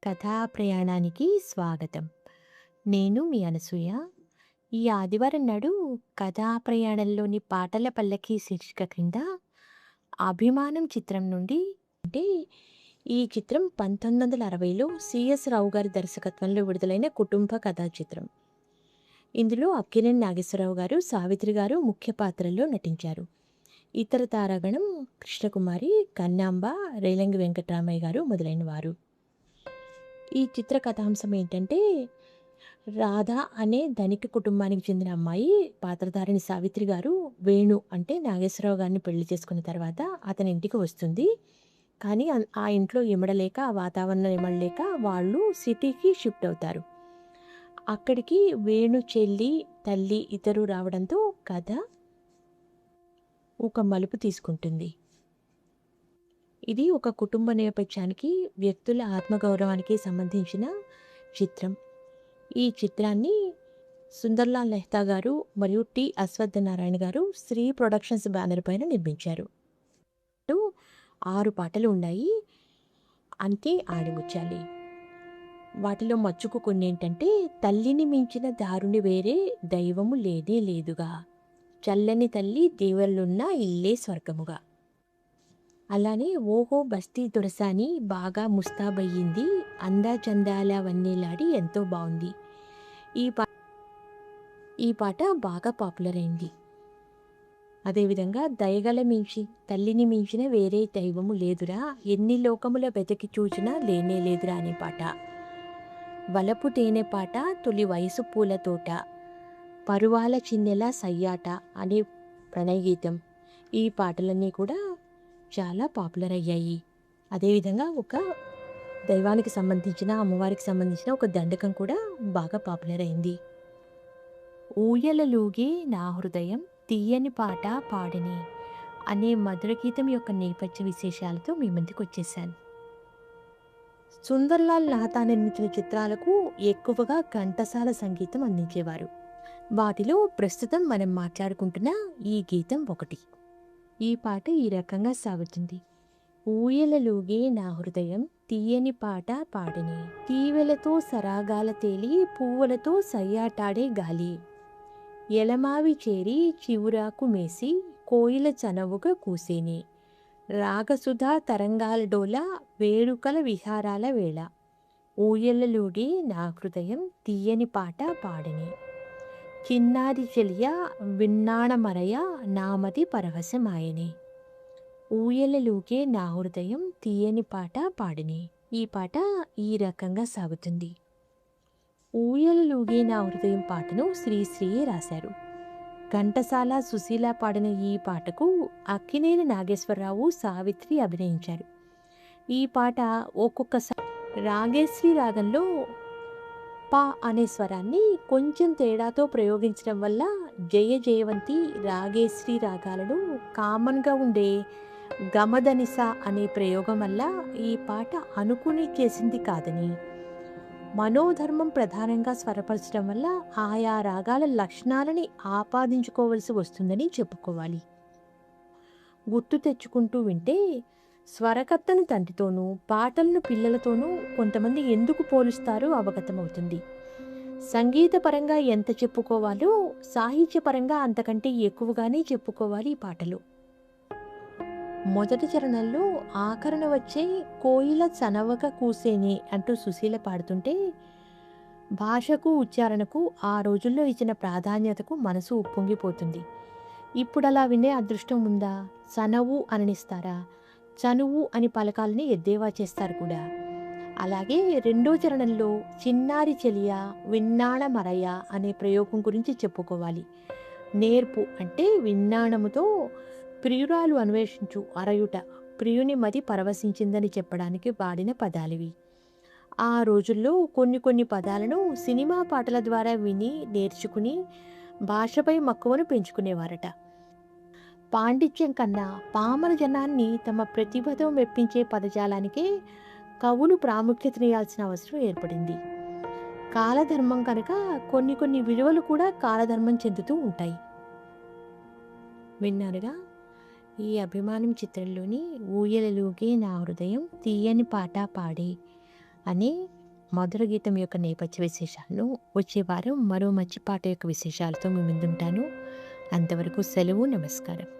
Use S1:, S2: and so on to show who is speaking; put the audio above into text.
S1: కథా ప్రయాణానికి స్వాగతం. నేను మీ అనసూయ. ఈ ఆదివారం నాడు కథా ప్రయాణంలోని పాటల పల్లకి శీర్షిక క్రింద 'అభిమానం' చిత్రం నుండి అంటే ఈ చిత్రం 1960లో సిఎస్ రావు గారి దర్శకత్వంలో విడుదలైన కుటుంబ కథా చిత్రం. ఇందులో అక్కినేని నాగేశ్వరరావు గారు, సావిత్రి గారు ముఖ్య పాత్రల్లో నటించారు. ఇతర తారాగణం కృష్ణకుమారి, కన్నాంబ, రేలంగి వెంకటరామయ్య గారు మొదలైన వారు. ఈ చిత్ర కథాంశం ఏంటంటే, రాధ అనే ధనిక కుటుంబానికి చెందిన అమ్మాయి పాత్రధారిణి సావిత్రి గారు వేణు అంటే నాగేశ్వరరావు గారిని పెళ్లి చేసుకున్న తర్వాత అతని ఇంటికి వస్తుంది. కానీ ఆ ఇంట్లో ఇమడలేక, ఆ వాతావరణం ఇమడలేక వాళ్ళు సిటీకి షిఫ్ట్ అవుతారు. అక్కడికి వేణు చెల్లి, తల్లి ఇద్దరు రావడంతో కథ ఒక మలుపు తీసుకుంటుంది. ఇది ఒక కుటుంబ నేపథ్యానికి, వ్యక్తుల ఆత్మగౌరవానికి సంబంధించిన చిత్రం. ఈ చిత్రాన్ని సుందర్లాల్ నెహ్తా గారు మరియు టి అశ్వత్థనారాయణ గారు శ్రీ ప్రొడక్షన్స్ బ్యానర్ పైన నిర్మించారు. 6 పాటలు ఉన్నాయి. అంతే ఆడిముచ్చాలి. వాటిలో మచ్చుకు కొన్ని ఏంటంటే, తల్లిని మించిన దారుని వేరే దైవము లేదే లేదుగా, చల్లని తల్లి దేవుళ్ళున్న ఇల్లే స్వర్గముగా. అలానే ఓహో బస్తీ దొరసాని బాగా ముస్తాబయ్యింది, అందా చందాల వన్నెలాడి ఎంతో బాగుంది. ఈ పాట బాగా పాపులర్ అయింది. అదేవిధంగా దయగల మించి తల్లిని మించిన వేరే దైవము లేదురా, ఎన్ని లోకముల వెతకి చూచినా లేనే లేదురా అనే పాట. వలపు తేనె పాట, తొలి వయసు పూల తోట, పరువాల చిన్నెల సయ్యాట అనే ప్రణయ గీతం. ఈ పాటలన్నీ కూడా చాలా పాపులర్ అయ్యాయి. అదేవిధంగా ఒక దైవానికి సంబంధించిన, అమ్మవారికి సంబంధించిన ఒక దండకం కూడా బాగా పాపులర్ అయింది. ఊయలలూగే నా హృదయం తీయని పాట పాడిని అనే మధుర గీతం యొక్క నేపథ్య విశేషాలతో మీ ముందుకు వచ్చేసాను. సుందర్లాల్ మెహతా నిర్మించిన చిత్రాలకు ఎక్కువగా ఘంటసాల సంగీతం అందించేవారు. వాటిలో ప్రస్తుతం మనం మాట్లాడుకుంటున్న ఈ గీతం ఒకటి. ఈ పాట ఈ రకంగా సాగుతుంది. ఊయలలూగే నా హృదయం తీయని పాట పాడిని, తీవెలతో సరాగాల తేలి పువ్వులతో సయ్యాటాడే గాలి, ఎలమావి చేరి చివురాకు మేసి కోయిల చనవుగా కూసేని, రాగసుధా తరంగాల డోల వేడుకల విహారాల వేళ, ఊయలలూగే నా హృదయం తీయని పాట పాడిని, చిన్నారి చెలియ విన్నాణమరయ నామది పరవశమాయని. ఊయలలూగే నా హృదయం తీయని పాట పాడిని. ఈ పాట ఈ రకంగా సాగుతుంది. ఊయలలూగే నా హృదయం పాటను శ్రీశ్రీయే రాశారు. ఘంటసాల, సుశీల పాడిన ఈ పాటకు అక్కినేని నాగేశ్వరరావు, సావిత్రి అభినయించారు. ఈ పాట ఒక్కొక్కసారి రాగేశ్రీ రాగంలో పా అనే స్వరాన్ని కొంచెం తేడాతో ప్రయోగించడం వల్ల జయ జయవంతి, రాగేశ్రీ రాగాలను కామన్గా ఉండే గమదనిస అనే ప్రయోగం వల్ల ఈ పాట అనుకుని చేసింది కాదని, మనోధర్మం ప్రధానంగా స్వరపరచడం వల్ల ఆయా రాగాల లక్షణాలని ఆపాదించుకోవలసి వస్తుందని చెప్పుకోవాలి. గుర్తు తెచ్చుకుంటూ వింటే స్వరకర్తను తండ్రితోనూ, పాటలను పిల్లలతోనూ కొంతమంది ఎందుకు పోలుస్తారో అవగతమవుతుంది. సంగీతపరంగా ఎంత చెప్పుకోవాలో సాహిత్యపరంగా అంతకంటే ఎక్కువగానే చెప్పుకోవాలి ఈ పాటలు. మొదటి చరణంలో ఆఖరణ వచ్చే కోయిల చనవక కూసేనే అంటూ సుశీల పాడుతుంటే, భాషకు, ఉచ్చారణకు ఆ రోజుల్లో ఇచ్చిన ప్రాధాన్యతకు మనసు ఉప్పొంగిపోతుంది. ఇప్పుడలా వినే అదృష్టం ఉందా? చనవు అననిస్తారా? చనువు అని పలకాలని ఎద్దేవా చేస్తారు కూడా. అలాగే రెండో చరణంలో చిన్నారి చెలియ విన్నాణమరయ అనే ప్రయోగం గురించి చెప్పుకోవాలి. నేర్పు అంటే విన్నాణముతో ప్రియురాలు అన్వేషించు అరయుట, ప్రియుని మది పరవశించిందని చెప్పడానికి వాడిన పదాలివి. ఆ రోజుల్లో కొన్ని పదాలను సినిమా పాటల ద్వారా విని నేర్చుకుని భాషపై మక్కువను పెంచుకునేవారట. పాండిత్యం కన్నా పామర జనాన్ని తమ ప్రతిభతో మెప్పించే పదజాలానికే కవులు ప్రాముఖ్యతనియాల్సిన అవసరం ఏర్పడింది. కాలధర్మం కనుక కొన్ని విలువలు కూడా కాలధర్మం చెందుతూ ఉంటాయి. విన్నారుగా, ఈ అభిమానం చిత్రంలోని ఊయలలూగే నా హృదయం తీయని పాట పాడే అనే మధుర గీతం యొక్క నేపథ్య విశేషాలను వచ్చే వారం మరో మంచి పాట యొక్క విశేషాలతో మీ ముందుంటాను. అంతవరకు సెలవు. నమస్కారం.